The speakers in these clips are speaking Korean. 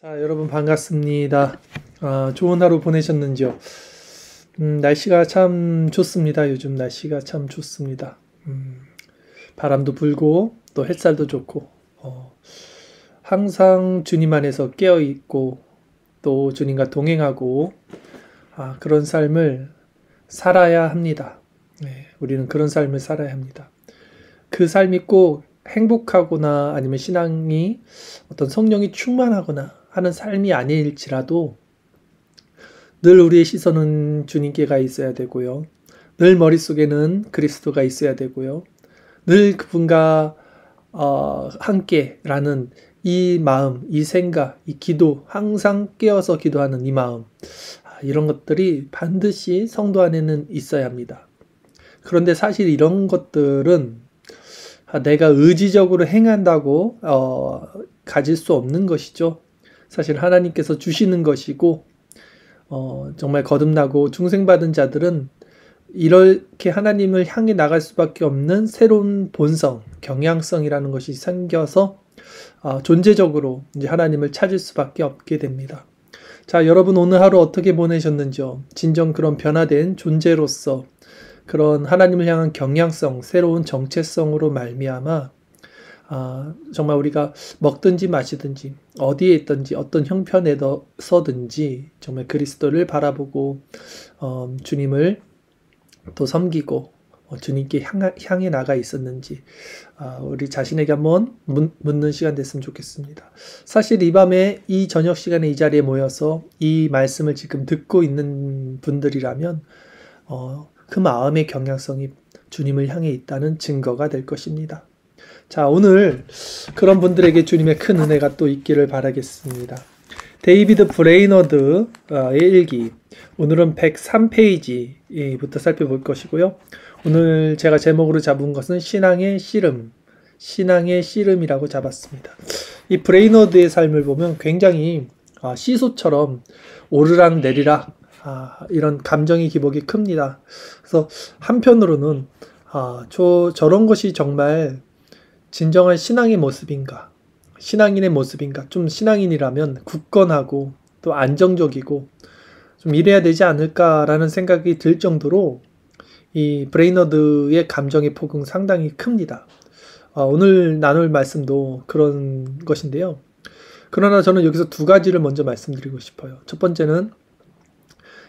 자, 여러분 반갑습니다. 좋은 하루 보내셨는지요? 날씨가 참 좋습니다. 요즘 날씨가 참 좋습니다. 바람도 불고 또 햇살도 좋고 항상 주님 안에서 깨어 있고 또 주님과 동행하고 그런 삶을 살아야 합니다. 네, 우리는 그런 삶을 살아야 합니다. 그 삶이 꼭 행복하거나 아니면 신앙이 어떤 성령이 충만하거나 하는 삶이 아닐지라도 늘 우리의 시선은 주님께 가 있어야 되고요. 늘 머릿속에는 그리스도가 있어야 되고요. 늘 그분과 함께라는 이 마음, 이 생각, 이 기도, 항상 깨어서 기도하는 이 마음, 이런 것들이 반드시 성도 안에는 있어야 합니다. 그런데 사실 이런 것들은 내가 의지적으로 행한다고 가질 수 없는 것이죠. 사실 하나님께서 주시는 것이고 정말 거듭나고 중생받은 자들은 이렇게 하나님을 향해 나갈 수밖에 없는 새로운 본성, 경향성이라는 것이 생겨서 존재적으로 이제 하나님을 찾을 수밖에 없게 됩니다. 자, 여러분 오늘 하루 어떻게 보내셨는지요? 진정 그런 변화된 존재로서 그런 하나님을 향한 경향성, 새로운 정체성으로 말미암아 정말 우리가 먹든지 마시든지 어디에 있든지 어떤 형편에서든지 정말 그리스도를 바라보고 주님을 또 섬기고 주님께 향해 나가 있었는지 우리 자신에게 한번 묻는 시간 됐으면 좋겠습니다. 사실 이 밤에 이 저녁 시간에 이 자리에 모여서 이 말씀을 지금 듣고 있는 분들이라면 그 마음의 경향성이 주님을 향해 있다는 증거가 될 것입니다. 자, 오늘 그런 분들에게 주님의 큰 은혜가 또 있기를 바라겠습니다. 데이비드 브레이너드의 일기, 오늘은 103페이지부터 살펴볼 것이고요. 오늘 제가 제목으로 잡은 것은 신앙의 씨름, 신앙의 씨름이라고 잡았습니다. 이 브레이너드의 삶을 보면 굉장히 시소처럼 오르락 내리락 이런 감정의 기복이 큽니다. 그래서 한편으로는 저런 것이 정말 진정한 신앙의 모습인가, 신앙인의 모습인가, 좀 신앙인이라면 굳건하고 또 안정적이고 좀 이래야 되지 않을까라는 생각이 들 정도로 이 브레이너드의 감정의 폭은 상당히 큽니다. 오늘 나눌 말씀도 그런 것인데요. 그러나 저는 여기서 두 가지를 먼저 말씀드리고 싶어요. 첫 번째는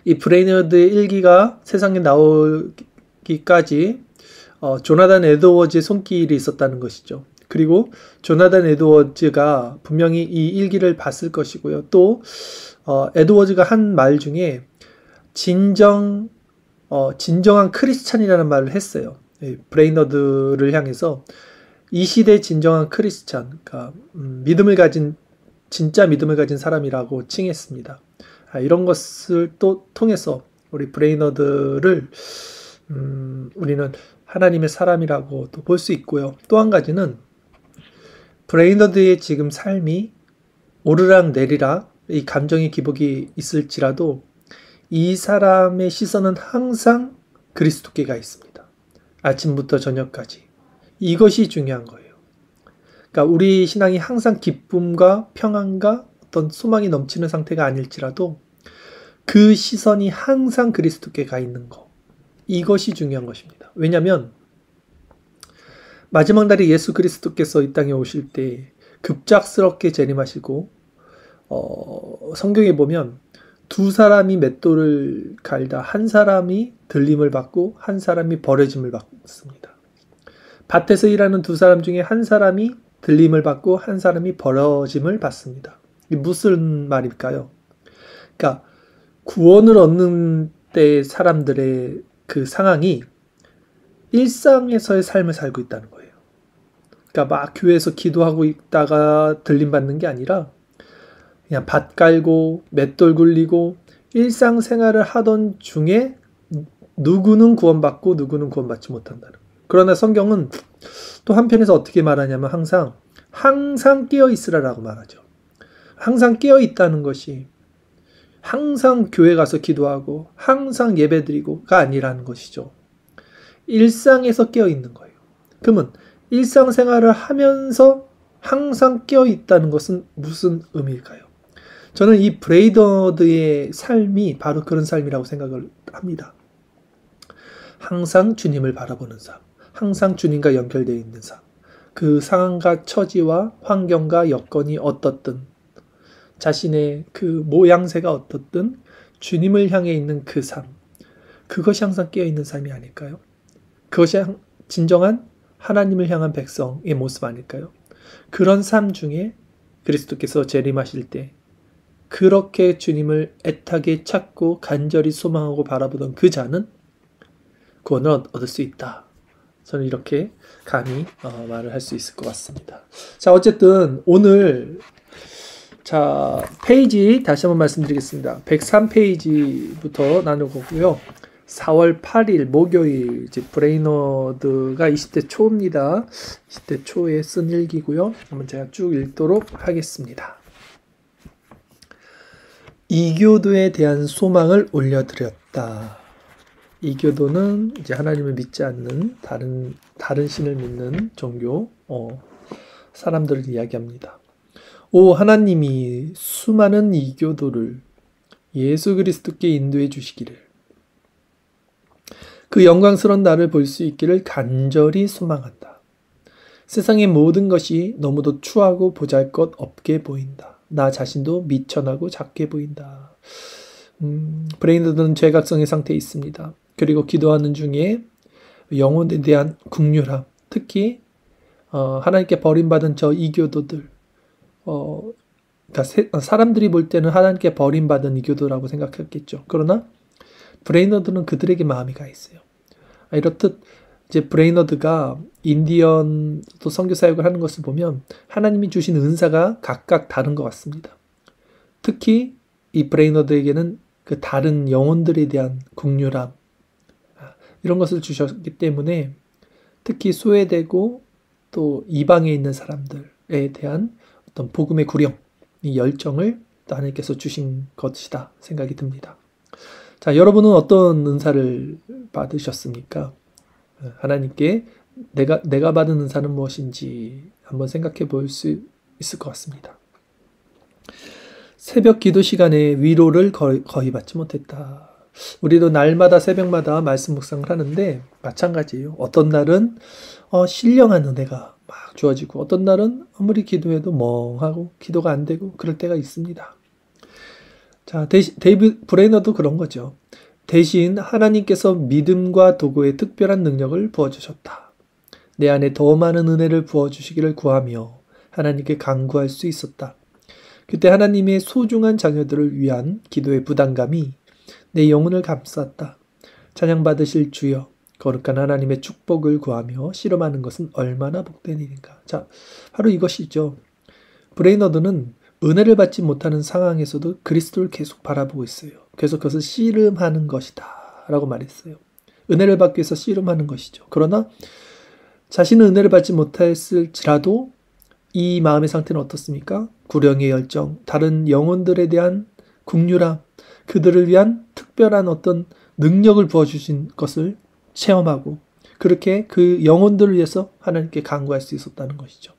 이 브레이너드의 일기가 세상에 나오기까지 조나단 에드워즈의 손길이 있었다는 것이죠. 그리고 조나단 에드워즈가 분명히 이 일기를 봤을 것이고요. 또 에드워즈가 한 말 중에 진정한 크리스찬이라는 말을 했어요. 브레이너드를 향해서 이 시대의 진정한 크리스찬, 그러니까 진짜 믿음을 가진 사람이라고 칭했습니다. 이런 것을 또 통해서 우리 브레이너드를 우리는 하나님의 사람이라고 또 볼 수 있고요. 또 한 가지는 브레이너드의 지금 삶이 오르락 내리락 이 감정의 기복이 있을지라도 이 사람의 시선은 항상 그리스도께가 있습니다. 아침부터 저녁까지. 이것이 중요한 거예요. 그러니까 우리 신앙이 항상 기쁨과 평안과 어떤 소망이 넘치는 상태가 아닐지라도 그 시선이 항상 그리스도께 가 있는 것. 이것이 중요한 것입니다. 왜냐하면 마지막 날에 예수 그리스도께서 이 땅에 오실 때 급작스럽게 재림하시고 성경에 보면 두 사람이 맷돌을 갈다 한 사람이 들림을 받고 한 사람이 버려짐을 받습니다. 밭에서 일하는 두 사람 중에 한 사람이 들림을 받고 한 사람이 버려짐을 받습니다. 이게 무슨 말일까요? 그러니까 구원을 얻는 때 사람들의 그 상황이 일상에서의 삶을 살고 있다는 거예요. 그러니까 막 교회에서 기도하고 있다가 들림 받는 게 아니라 그냥 밭 깔고 맷돌 굴리고 일상생활을 하던 중에 누구는 구원받고 누구는 구원받지 못한다는 거예요. 그러나 성경은 또 한편에서 어떻게 말하냐면 항상 깨어 있으라라고 말하죠. 항상 깨어 있다는 것이 항상 교회 가서 기도하고 항상 예배드리고가 아니라는 것이죠. 일상에서 깨어 있는 거예요. 그러면 일상생활을 하면서 항상 깨어 있다는 것은 무슨 의미일까요? 저는 이 브레이너드의 삶이 바로 그런 삶이라고 생각을 합니다. 항상 주님을 바라보는 삶, 항상 주님과 연결되어 있는 삶, 그 상황과 처지와 환경과 여건이 어떻든, 자신의 그 모양새가 어떻든 주님을 향해 있는 그 삶, 그것이 항상 깨어있는 삶이 아닐까요? 그것이 진정한 하나님을 향한 백성의 모습 아닐까요? 그런 삶 중에 그리스도께서 재림하실 때 그렇게 주님을 애타게 찾고 간절히 소망하고 바라보던 그 자는 구원을 얻을 수 있다. 저는 이렇게 감히 말을 할 수 있을 것 같습니다. 자, 어쨌든 오늘 페이지 다시 한번 말씀드리겠습니다. 103페이지부터 나눌 거고요. 4월 8일 목요일 브레이너드가 20대 초입니다. 20대 초에 쓴 일기고요. 한번 제가 쭉 읽도록 하겠습니다. 이교도에 대한 소망을 올려드렸다. 이교도는 이제 하나님을 믿지 않는 다른 신을 믿는 종교 사람들을 이야기합니다. 오 하나님이 수많은 이교도를 예수 그리스도께 인도해 주시기를, 그 영광스러운 날을 볼 수 있기를 간절히 소망한다. 세상의 모든 것이 너무도 추하고 보잘것없게 보인다. 나 자신도 미천하고 작게 보인다. 브레이너드는 죄각성의 상태에 있습니다. 그리고 기도하는 중에 영혼에 대한 긍휼함, 특히 하나님께 버림받은 저 이교도들, 그러니까 사람들이 볼 때는 하나님께 버림받은 이교도라고 생각했겠죠. 그러나 브레이너드는 그들에게 마음이 가 있어요. 이렇듯 이제 브레이너드가 인디언 또 선교 사역을 하는 것을 보면 하나님이 주신 은사가 각각 다른 것 같습니다. 특히 이 브레이너드에게는 그 다른 영혼들에 대한 긍휼함, 이런 것을 주셨기 때문에 특히 소외되고 또 이방에 있는 사람들에 대한 어떤 복음의 구령, 이 열정을 또 하나님께서 주신 것이다 생각이 듭니다. 자, 여러분은 어떤 은사를 받으셨습니까? 하나님께 내가 받은 은사는 무엇인지 한번 생각해 볼 수 있을 것 같습니다. 새벽 기도 시간에 위로를 거의 받지 못했다. 우리도 날마다 새벽마다 말씀 묵상을 하는데 마찬가지예요. 어떤 날은 신령한 은혜가 막 주어지고, 어떤 날은 아무리 기도해도 멍하고 기도가 안 되고 그럴 때가 있습니다. 자, 데이비드 브레이너도 그런 거죠. 대신 하나님께서 믿음과 도구의 특별한 능력을 부어주셨다. 내 안에 더 많은 은혜를 부어주시기를 구하며 하나님께 간구할 수 있었다. 그때 하나님의 소중한 자녀들을 위한 기도의 부담감이 내 영혼을 감쌌다. 찬양받으실 주여, 거룩한 하나님의 축복을 구하며 씨름하는 것은 얼마나 복된 일인가. 자, 바로 이것이죠. 브레이너드는 은혜를 받지 못하는 상황에서도 그리스도를 계속 바라보고 있어요. 그래서 그것을 씨름하는 것이다 라고 말했어요. 은혜를 받기 위해서 씨름하는 것이죠. 그러나 자신은 은혜를 받지 못했을지라도 이 마음의 상태는 어떻습니까? 구령의 열정, 다른 영혼들에 대한 긍휼함, 그들을 위한 특별한 어떤 능력을 부어주신 것을 체험하고, 그렇게 그 영혼들을 위해서 하나님께 간구할 수 있었다는 것이죠.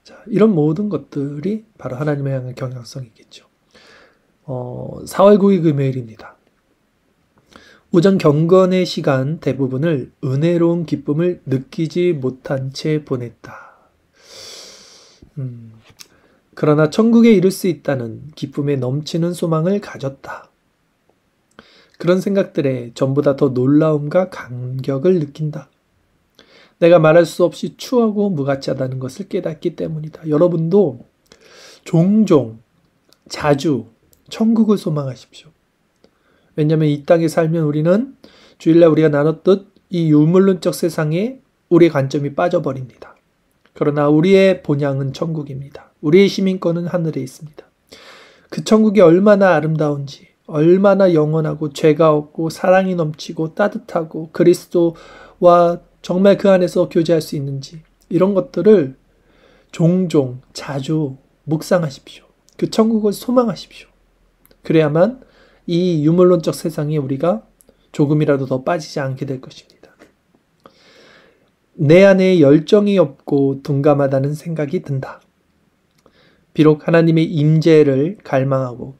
자, 이런 모든 것들이 바로 하나님을 향한 경향성이겠죠. 4월 9일 금요일입니다. 오전 경건의 시간 대부분을 은혜로운 기쁨을 느끼지 못한 채 보냈다. 그러나 천국에 이를 수 있다는 기쁨에 넘치는 소망을 가졌다. 그런 생각들에 전보다 더 놀라움과 감격을 느낀다. 내가 말할 수 없이 추하고 무가치하다는 것을 깨닫기 때문이다. 여러분도 종종, 자주 천국을 소망하십시오. 왜냐하면 이 땅에 살면 우리는 주일날 우리가 나눴듯 이 유물론적 세상에 우리의 관점이 빠져버립니다. 그러나 우리의 본향은 천국입니다. 우리의 시민권은 하늘에 있습니다. 그 천국이 얼마나 아름다운지, 얼마나 영원하고 죄가 없고 사랑이 넘치고 따뜻하고 그리스도와 정말 그 안에서 교제할 수 있는지, 이런 것들을 종종 자주 묵상하십시오. 그 천국을 소망하십시오. 그래야만 이 유물론적 세상에 우리가 조금이라도 더 빠지지 않게 될 것입니다. 내 안에 열정이 없고 둔감하다는 생각이 든다. 비록 하나님의 임재를 갈망하고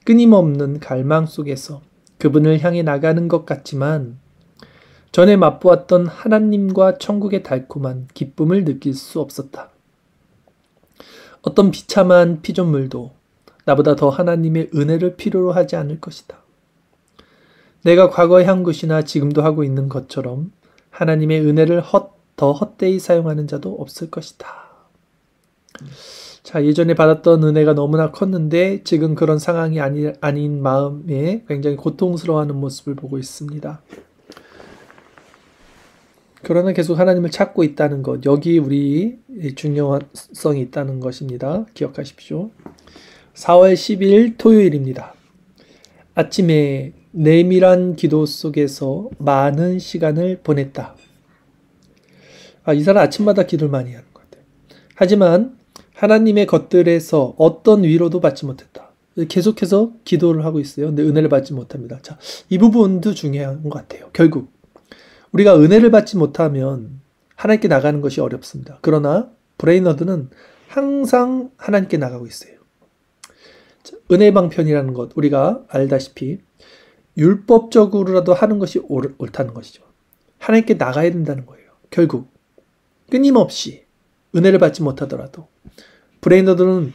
끊임없는 갈망 속에서 그분을 향해 나가는 것 같지만 전에 맛보았던 하나님과 천국의 달콤한 기쁨을 느낄 수 없었다. 어떤 비참한 피조물도 나보다 더 하나님의 은혜를 필요로 하지 않을 것이다. 내가 과거에 한 것이나 지금도 하고 있는 것처럼 하나님의 은혜를 더 헛되이 사용하는 자도 없을 것이다. 자, 예전에 받았던 은혜가 너무나 컸는데 지금 그런 상황이 아닌 마음에 굉장히 고통스러워하는 모습을 보고 있습니다. 그러나 계속 하나님을 찾고 있다는 것, 여기 우리 중요성이 있다는 것입니다. 기억하십시오. 4월 10일 토요일입니다. 아침에 내밀한 기도 속에서 많은 시간을 보냈다. 이 사람 아침마다 기도를 많이 하는 것 같아요. 하지만 하나님의 것들에서 어떤 위로도 받지 못했다. 계속해서 기도를 하고 있어요. 근데 은혜를 받지 못합니다. 자, 이 부분도 중요한 것 같아요. 결국 우리가 은혜를 받지 못하면 하나님께 나가는 것이 어렵습니다. 그러나 브레이너드는 항상 하나님께 나가고 있어요. 자, 은혜 방편이라는 것 우리가 알다시피 율법적으로라도 하는 것이 옳다는 것이죠. 하나님께 나가야 된다는 거예요. 결국 끊임없이 은혜를 받지 못하더라도 브레이너드는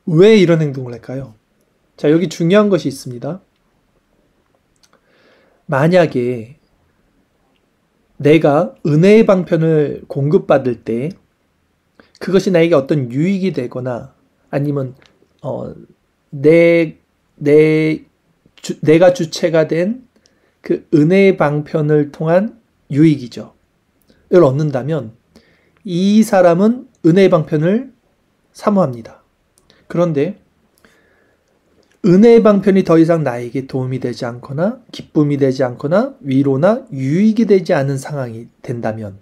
왜 이런 행동을 할까요? 자, 여기 중요한 것이 있습니다. 만약에 내가 은혜의 방편을 공급받을 때 그것이 나에게 어떤 유익이 되거나 아니면 내가 주체가 된 그 은혜의 방편을 통한 유익이죠. 을 얻는다면 이 사람은 은혜의 방편을 사모합니다. 그런데 은혜의 방편이 더 이상 나에게 도움이 되지 않거나 기쁨이 되지 않거나 위로나 유익이 되지 않은 상황이 된다면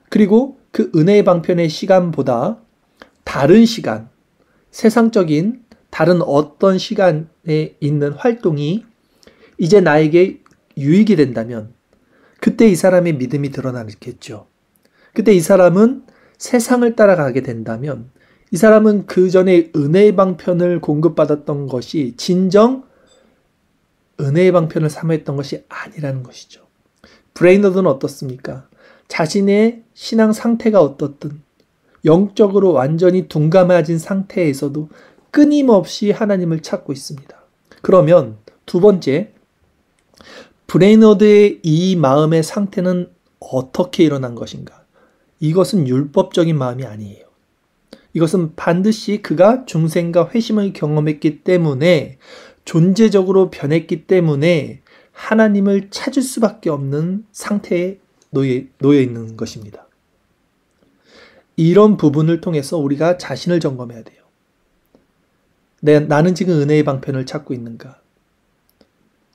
그리고 그 은혜의 방편의 시간보다 다른 시간, 세상적인 다른 어떤 시간에 있는 활동이 이제 나에게 유익이 된다면 그때 이 사람의 믿음이 드러나겠죠. 그때 이 사람은 세상을 따라가게 된다면 이 사람은 그 전에 은혜의 방편을 공급받았던 것이 진정 은혜의 방편을 사모했던 것이 아니라는 것이죠. 브레이너드는 어떻습니까? 자신의 신앙 상태가 어떻든 영적으로 완전히 둔감해진 상태에서도 끊임없이 하나님을 찾고 있습니다. 그러면 두 번째, 브레이너드의 이 마음의 상태는 어떻게 일어난 것인가? 이것은 율법적인 마음이 아니에요. 이것은 반드시 그가 중생과 회심을 경험했기 때문에 존재적으로 변했기 때문에 하나님을 찾을 수밖에 없는 상태에 놓여 있는 것입니다. 이런 부분을 통해서 우리가 자신을 점검해야 돼요. 나는 지금 은혜의 방편을 찾고 있는가?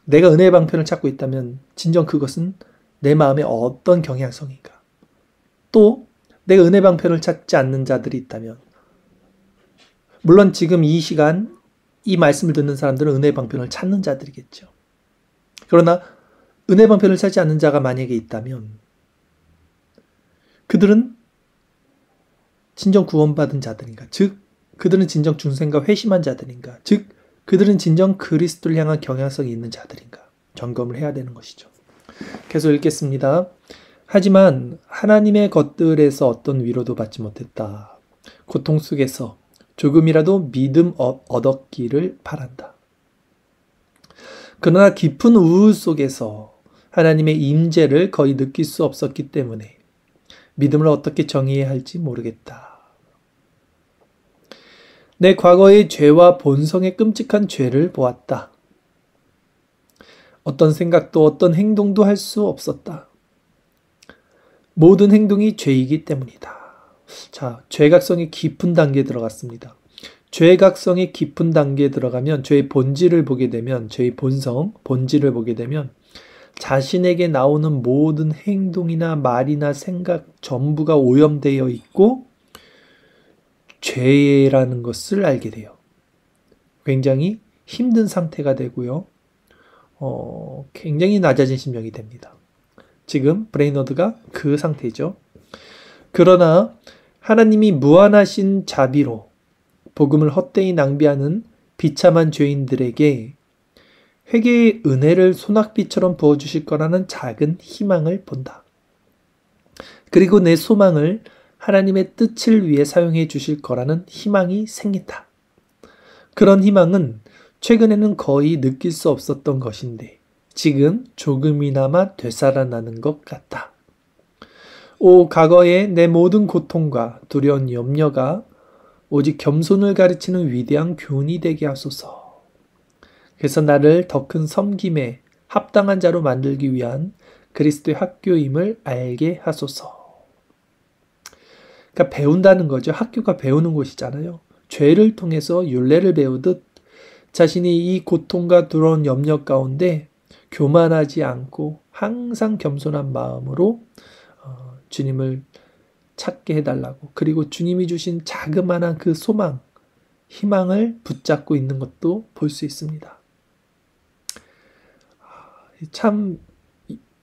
내가 은혜의 방편을 찾고 있다면 진정 그것은 내 마음에 어떤 경향성인가? 또 내가 은혜 방편을 찾지 않는 자들이 있다면 물론 지금 이 시간 이 말씀을 듣는 사람들은 은혜 방편을 찾는 자들이겠죠. 그러나 은혜 방편을 찾지 않는 자가 만약에 있다면 그들은 진정 구원받은 자들인가? 즉 그들은 진정 중생과 회심한 자들인가? 즉 그들은 진정 그리스도를 향한 경향성이 있는 자들인가? 점검을 해야 되는 것이죠. 계속 읽겠습니다. 하지만 하나님의 것들에서 어떤 위로도 받지 못했다. 고통 속에서 조금이라도 믿음 얻었기를 바란다. 그러나 깊은 우울 속에서 하나님의 임재를 거의 느낄 수 없었기 때문에 믿음을 어떻게 정의해야 할지 모르겠다. 내 과거의 죄와 본성의 끔찍한 죄를 보았다. 어떤 생각도 어떤 행동도 할 수 없었다. 모든 행동이 죄이기 때문이다. 자, 죄각성의 깊은 단계에 들어갔습니다. 죄각성의 깊은 단계에 들어가면 죄의 본질을 보게 되면 죄의 본질을 보게 되면 자신에게 나오는 모든 행동이나 말이나 생각 전부가 오염되어 있고 죄라는 것을 알게 돼요. 굉장히 힘든 상태가 되고요. 굉장히 낮아진 심령이 됩니다. 지금 브레이너드가 그 상태죠. 그러나 하나님이 무한하신 자비로 복음을 헛되이 낭비하는 비참한 죄인들에게 회개의 은혜를 소낙비처럼 부어주실 거라는 작은 희망을 본다. 그리고 내 소망을 하나님의 뜻을 위해 사용해 주실 거라는 희망이 생긴다. 그런 희망은 최근에는 거의 느낄 수 없었던 것인데 지금 조금이나마 되살아나는 것 같다. 오, 과거의 내 모든 고통과 두려운 염려가 오직 겸손을 가르치는 위대한 교훈이 되게 하소서. 그래서 나를 더 큰 섬김에 합당한 자로 만들기 위한 그리스도의 학교임을 알게 하소서. 그러니까 배운다는 거죠. 학교가 배우는 곳이잖아요. 죄를 통해서 율례를 배우듯 자신이 이 고통과 두려운 염려 가운데 교만하지 않고 항상 겸손한 마음으로 주님을 찾게 해달라고, 그리고 주님이 주신 자그마한 그 소망, 희망을 붙잡고 있는 것도 볼 수 있습니다. 참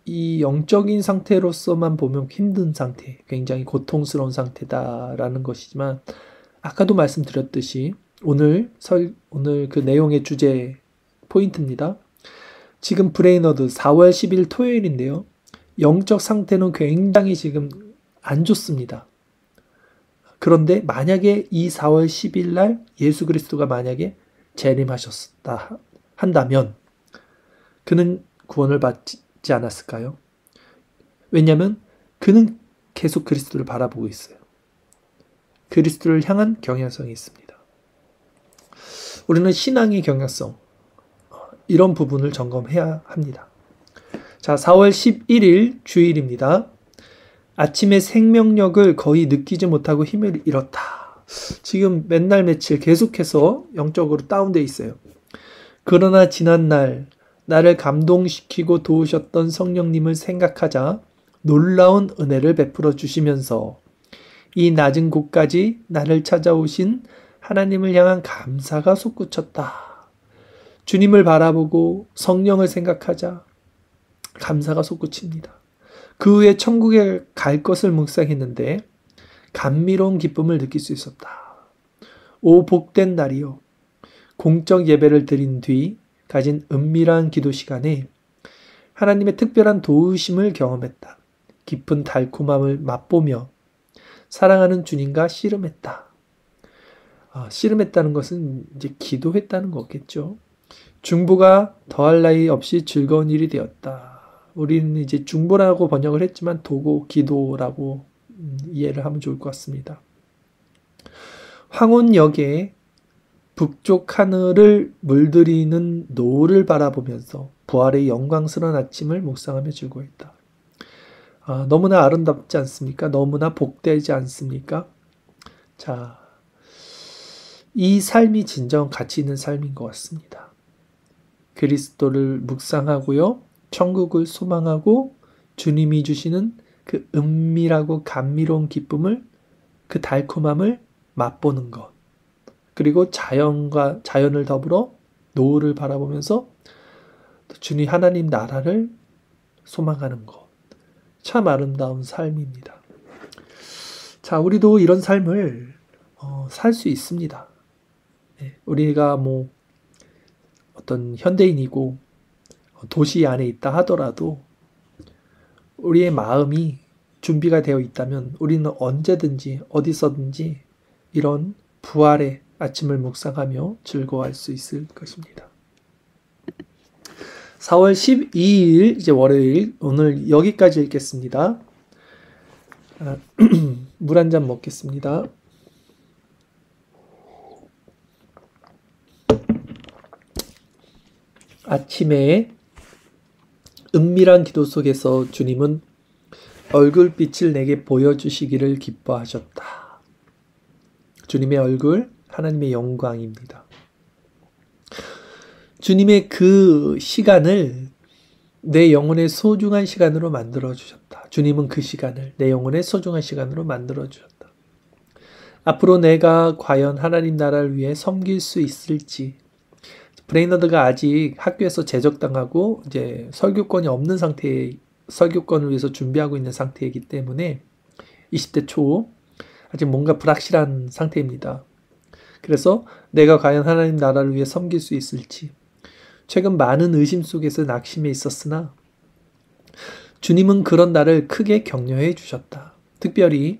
이 영적인 상태로서만 보면 힘든 상태, 굉장히 고통스러운 상태다라는 것이지만 아까도 말씀드렸듯이 오늘 그 내용의 주제 포인트입니다. 지금 브레이너드 4월 10일 토요일인데요. 영적 상태는 굉장히 지금 안 좋습니다. 그런데 만약에 이 4월 10일 날 예수 그리스도가 만약에 재림하셨다 한다면 그는 구원을 받지 않았을까요? 왜냐하면 그는 계속 그리스도를 바라보고 있어요. 그리스도를 향한 경향성이 있습니다. 우리는 신앙의 경향성, 이런 부분을 점검해야 합니다. 자, 4월 11일 주일입니다. 아침에 생명력을 거의 느끼지 못하고 힘을 잃었다. 지금 맨날 며칠 계속해서 영적으로 다운되어 있어요. 그러나 지난날 나를 감동시키고 도우셨던 성령님을 생각하자 놀라운 은혜를 베풀어 주시면서 이 낮은 곳까지 나를 찾아오신 하나님을 향한 감사가 솟구쳤다. 주님을 바라보고 성령을 생각하자 감사가 솟구칩니다. 그 후에 천국에 갈 것을 묵상했는데 감미로운 기쁨을 느낄 수 있었다. 오 복된 날이요. 공적 예배를 드린 뒤 가진 은밀한 기도 시간에 하나님의 특별한 도우심을 경험했다. 깊은 달콤함을 맛보며 사랑하는 주님과 씨름했다. 씨름했다는 것은 이제 기도했다는 거겠죠. 중보가 더할 나위 없이 즐거운 일이 되었다. 우리는 이제 중보라고 번역을 했지만 도고 기도라고 이해를 하면 좋을 것 같습니다. 황혼역에 북쪽 하늘을 물들이는 노을을 바라보면서 부활의 영광스러운 아침을 묵상하며 즐거워했다. 너무나 아름답지 않습니까? 너무나 복되지 않습니까? 자, 이 삶이 진정 가치 있는 삶인 것 같습니다. 그리스도를 묵상하고요. 천국을 소망하고 주님이 주시는 그 은밀하고 감미로운 기쁨을, 그 달콤함을 맛보는 것. 그리고 자연을 더불어 노을을 바라보면서 주님 하나님 나라를 소망하는 것. 참 아름다운 삶입니다. 자, 우리도 이런 삶을 살 수 있습니다. 우리가 뭐 어떤 현대인이고 도시 안에 있다 하더라도 우리의 마음이 준비가 되어 있다면 우리는 언제든지 어디서든지 이런 부활의 아침을 묵상하며 즐거워할 수 있을 것입니다. 4월 12일 이제 월요일, 오늘 여기까지 읽겠습니다. 물 한 잔 먹겠습니다. 아침에 은밀한 기도 속에서 주님은 얼굴빛을 내게 보여주시기를 기뻐하셨다. 주님의 얼굴, 하나님의 영광입니다. 주님의 그 시간을 내 영혼의 소중한 시간으로 만들어주셨다. 주님은 그 시간을 내 영혼의 소중한 시간으로 만들어주셨다. 앞으로 내가 과연 하나님 나라를 위해 섬길 수 있을지, 브레이너드가 아직 학교에서 제적당하고 이제 설교권이 없는 상태에 설교권을 위해서 준비하고 있는 상태이기 때문에 20대 초 아직 뭔가 불확실한 상태입니다. 그래서 내가 과연 하나님 나라를 위해 섬길 수 있을지 최근 많은 의심 속에서 낙심해 있었으나 주님은 그런 나를 크게 격려해 주셨다. 특별히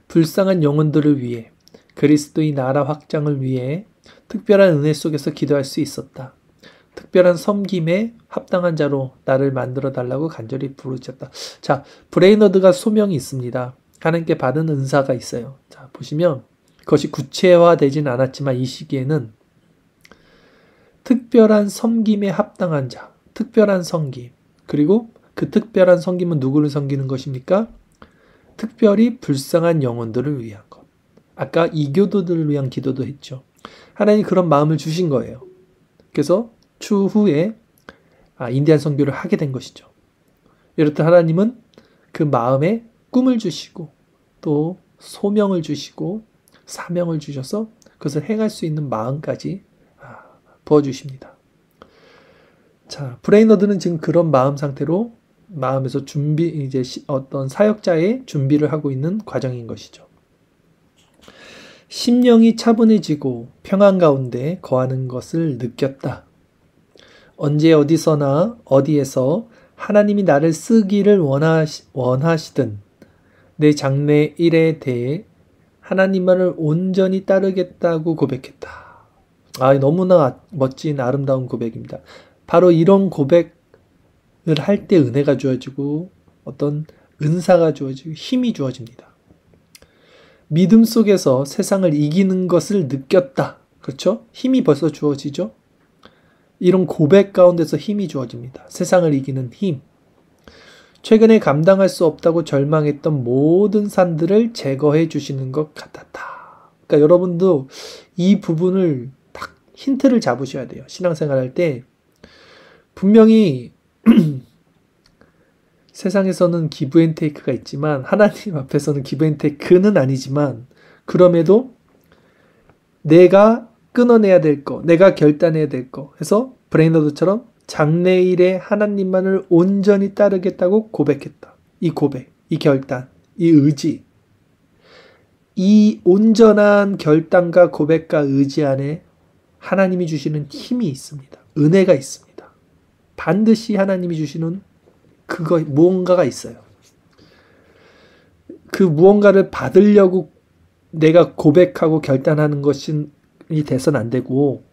불쌍한 영혼들을 위해 그리스도의 나라 확장을 위해 특별한 은혜 속에서 기도할 수 있었다. 특별한 섬김에 합당한 자로 나를 만들어 달라고 간절히 부르셨다. 자, 브레이너드가 소명이 있습니다. 하나님께 받은 은사가 있어요. 자, 보시면 그것이 구체화되진 않았지만 이 시기에는 특별한 섬김에 합당한 자, 특별한 섬김, 그리고 그 특별한 섬김은 누구를 섬기는 것입니까? 특별히 불쌍한 영혼들을 위한 것. 아까 이교도들을 위한 기도도 했죠. 하나님이 그런 마음을 주신 거예요. 그래서 추후에 인디안 선교를 하게 된 것이죠. 이렇듯 하나님은 그 마음에 꿈을 주시고 또 소명을 주시고 사명을 주셔서 그것을 행할 수 있는 마음까지 부어주십니다. 자, 브레이너드는 지금 그런 마음 상태로 마음에서 이제 어떤 사역자의 준비를 하고 있는 과정인 것이죠. 심령이 차분해지고 평안 가운데 거하는 것을 느꼈다. 언제 어디서나 어디에서 하나님이 나를 쓰기를 원하시든 내 장래 일에 대해 하나님만을 온전히 따르겠다고 고백했다. 너무나 멋진 아름다운 고백입니다. 바로 이런 고백을 할 때 은혜가 주어지고 어떤 은사가 주어지고 힘이 주어집니다. 믿음 속에서 세상을 이기는 것을 느꼈다. 그렇죠? 힘이 벌써 주어지죠? 이런 고백 가운데서 힘이 주어집니다. 세상을 이기는 힘. 최근에 감당할 수 없다고 절망했던 모든 산들을 제거해 주시는 것 같았다. 그러니까 여러분도 이 부분을 딱 힌트를 잡으셔야 돼요. 신앙생활 할 때 분명히 세상에서는 기브 앤 테이크가 있지만 하나님 앞에서는 기브 앤 테이크는 아니지만 그럼에도 내가 끊어내야 될 거, 내가 결단해야 될 거 해서 브레이너드처럼 장래일에 하나님만을 온전히 따르겠다고 고백했다. 이 고백, 이 결단, 이 의지, 이 온전한 결단과 고백과 의지 안에 하나님이 주시는 힘이 있습니다. 은혜가 있습니다. 반드시 하나님이 주시는 무언가가 있어요. 그 무언가를 받으려고 내가 고백하고 결단하는 것이 돼서는 안 되고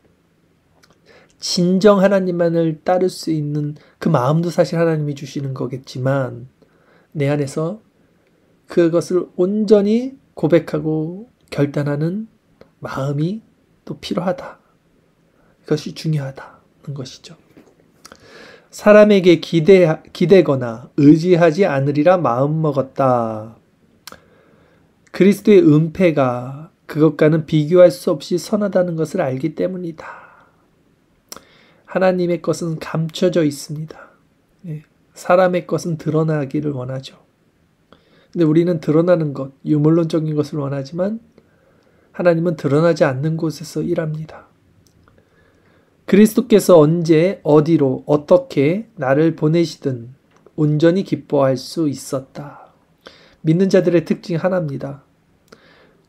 진정 하나님만을 따를 수 있는 그 마음도 사실 하나님이 주시는 거겠지만 내 안에서 그것을 온전히 고백하고 결단하는 마음이 또 필요하다. 이것이 중요하다는 것이죠. 사람에게 기대거나 의지하지 않으리라 마음먹었다. 그리스도의 은폐가 그것과는 비교할 수 없이 선하다는 것을 알기 때문이다. 하나님의 것은 감춰져 있습니다. 사람의 것은 드러나기를 원하죠. 근데 우리는 드러나는 것, 유물론적인 것을 원하지만 하나님은 드러나지 않는 곳에서 일합니다. 그리스도께서 언제 어디로 어떻게 나를 보내시든 온전히 기뻐할 수 있었다. 믿는 자들의 특징이 하나입니다.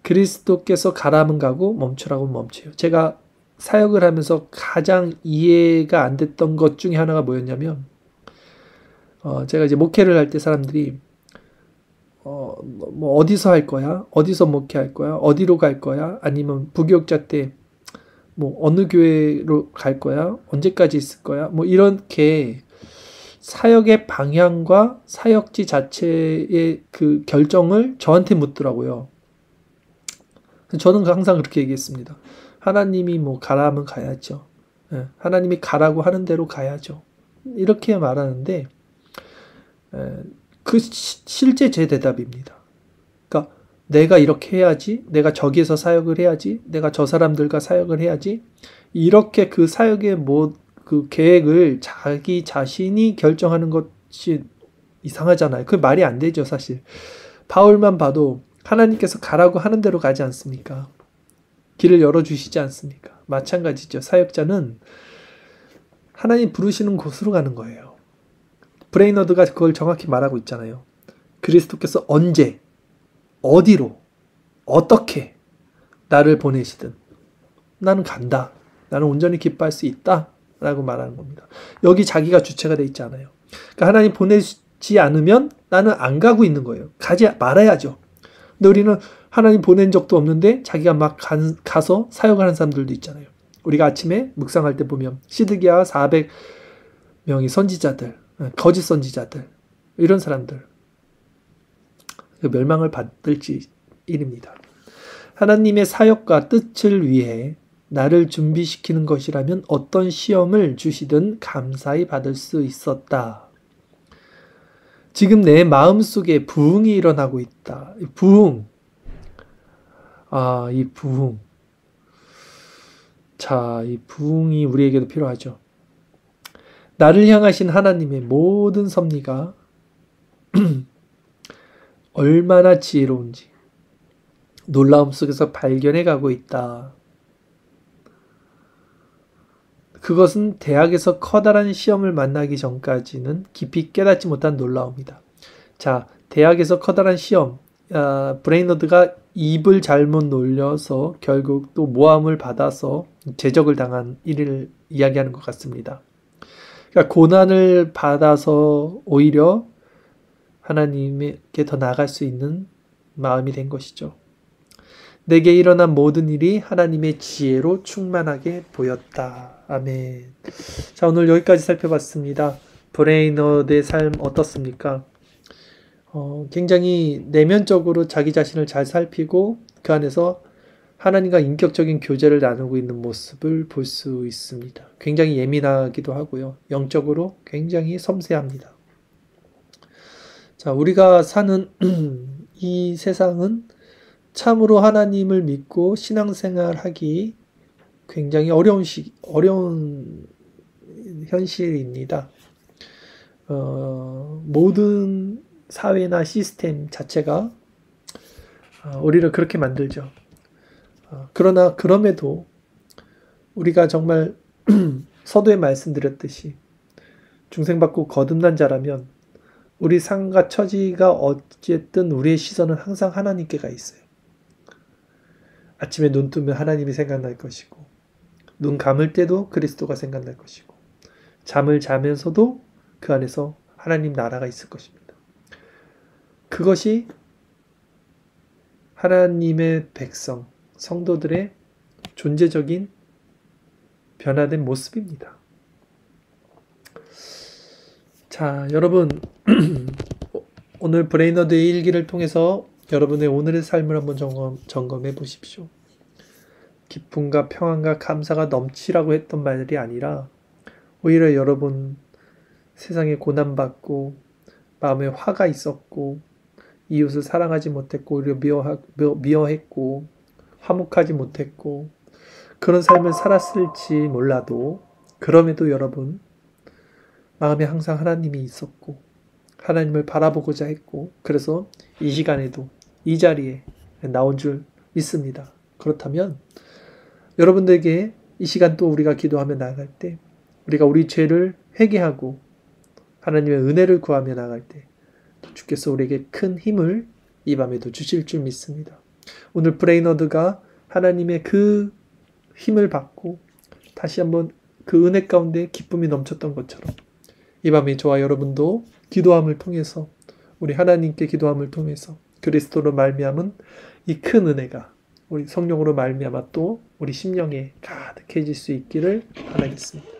그리스도께서 가라면 가고 멈추라고 멈춰요. 제가 사역을 하면서 가장 이해가 안 됐던 것 중에 하나가 뭐였냐면 제가 이제 목회를 할 때 사람들이 뭐 어디서 할 거야? 어디서 목회할 거야? 어디로 갈 거야? 아니면 부교육자 때 뭐 어느 교회로 갈 거야? 언제까지 있을 거야? 뭐 이렇게 사역의 방향과 사역지 자체의 그 결정을 저한테 묻더라고요. 저는 항상 그렇게 얘기했습니다. 하나님이 뭐 가라 하면 가야죠. 하나님이 가라고 하는 대로 가야죠. 이렇게 말하는데 실제 제 대답입니다. 그러니까 내가 이렇게 해야지, 내가 저기에서 사역을 해야지, 내가 저 사람들과 사역을 해야지, 이렇게 그 사역의 그 계획을 자기 자신이 결정하는 것이 이상하잖아요. 그게 말이 안 되죠, 사실. 바울만 봐도 하나님께서 가라고 하는 대로 가지 않습니까? 길을 열어주시지 않습니까? 마찬가지죠. 사역자는 하나님 부르시는 곳으로 가는 거예요. 브레이너드가 그걸 정확히 말하고 있잖아요. 그리스도께서 언제, 어디로, 어떻게 나를 보내시든 나는 간다. 나는 온전히 기뻐할 수 있다. 라고 말하는 겁니다. 여기 자기가 주체가 돼 있지 않아요. 그러니까 하나님 보내지 않으면 나는 안 가고 있는 거예요. 가지 말아야죠. 근데 우리는 하나님 보낸 적도 없는데 자기가 막 가서 사역하는 사람들도 있잖아요. 우리가 아침에 묵상할 때 보면 시드기야 400명의 선지자들, 거짓 선지자들, 이런 사람들 멸망을 받을지 일입니다. 하나님의 사역과 뜻을 위해 나를 준비시키는 것이라면 어떤 시험을 주시든 감사히 받을 수 있었다. 지금 내 마음속에 부흥이 일어나고 있다. 부흥. 이 부흥. 자, 이 부흥이 우리에게도 필요하죠. 나를 향하신 하나님의 모든 섭리가 얼마나 지혜로운지 놀라움 속에서 발견해 가고 있다. 그것은 대학에서 커다란 시험을 만나기 전까지는 깊이 깨닫지 못한 놀라움이다. 자, 대학에서 커다란 시험, 브레이너드가 입을 잘못 놀려서 결국 또 모함을 받아서 제적을 당한 일을 이야기하는 것 같습니다. 그러니까 고난을 받아서 오히려 하나님께 더 나아갈 수 있는 마음이 된 것이죠. 내게 일어난 모든 일이 하나님의 지혜로 충만하게 보였다. 아멘. 자, 오늘 여기까지 살펴봤습니다. 브레이너드의 삶 어떻습니까? 굉장히 내면적으로 자기 자신을 잘 살피고 그 안에서 하나님과 인격적인 교제를 나누고 있는 모습을 볼 수 있습니다. 굉장히 예민하기도 하고요. 영적으로 굉장히 섬세합니다. 자, 우리가 사는 이 세상은 참으로 하나님을 믿고 신앙생활하기 굉장히 어려운 현실입니다. 모든 사회나 시스템 자체가 우리를 그렇게 만들죠. 그러나 그럼에도 우리가 정말 서두에 말씀드렸듯이 중생받고 거듭난 자라면 우리 삶과 처지가 어쨌든 우리의 시선은 항상 하나님께 가 있어요. 아침에 눈 뜨면 하나님이 생각날 것이고 눈 감을 때도 그리스도가 생각날 것이고 잠을 자면서도 그 안에서 하나님 나라가 있을 것입니다. 그것이 하나님의 백성, 성도들의 존재적인 변화된 모습입니다. 자, 여러분 오늘 브레이너드의 일기를 통해서 여러분의 오늘의 삶을 한번 점검해 보십시오. 기쁨과 평안과 감사가 넘치라고 했던 말이 아니라 오히려 여러분 세상에 고난받고 마음에 화가 있었고 이웃을 사랑하지 못했고 오히려 미워했고 화목하지 못했고 그런 삶을 살았을지 몰라도 그럼에도 여러분 마음에 항상 하나님이 있었고 하나님을 바라보고자 했고 그래서 이 시간에도 이 자리에 나온 줄 믿습니다. 그렇다면 여러분들에게 이 시간 또 우리가 기도하며 나아갈 때 우리가 우리 죄를 회개하고 하나님의 은혜를 구하며 나아갈 때 주께서 우리에게 큰 힘을 이 밤에도 주실 줄 믿습니다. 오늘 브레이너드가 하나님의 그 힘을 받고 다시 한번 그 은혜 가운데 기쁨이 넘쳤던 것처럼 이 밤에 저와 여러분도 기도함을 통해서 우리 하나님께 기도함을 통해서 그리스도로 말미암은 이 큰 은혜가 우리 성령으로 말미암아 또 우리 심령에 가득해질 수 있기를 바라겠습니다.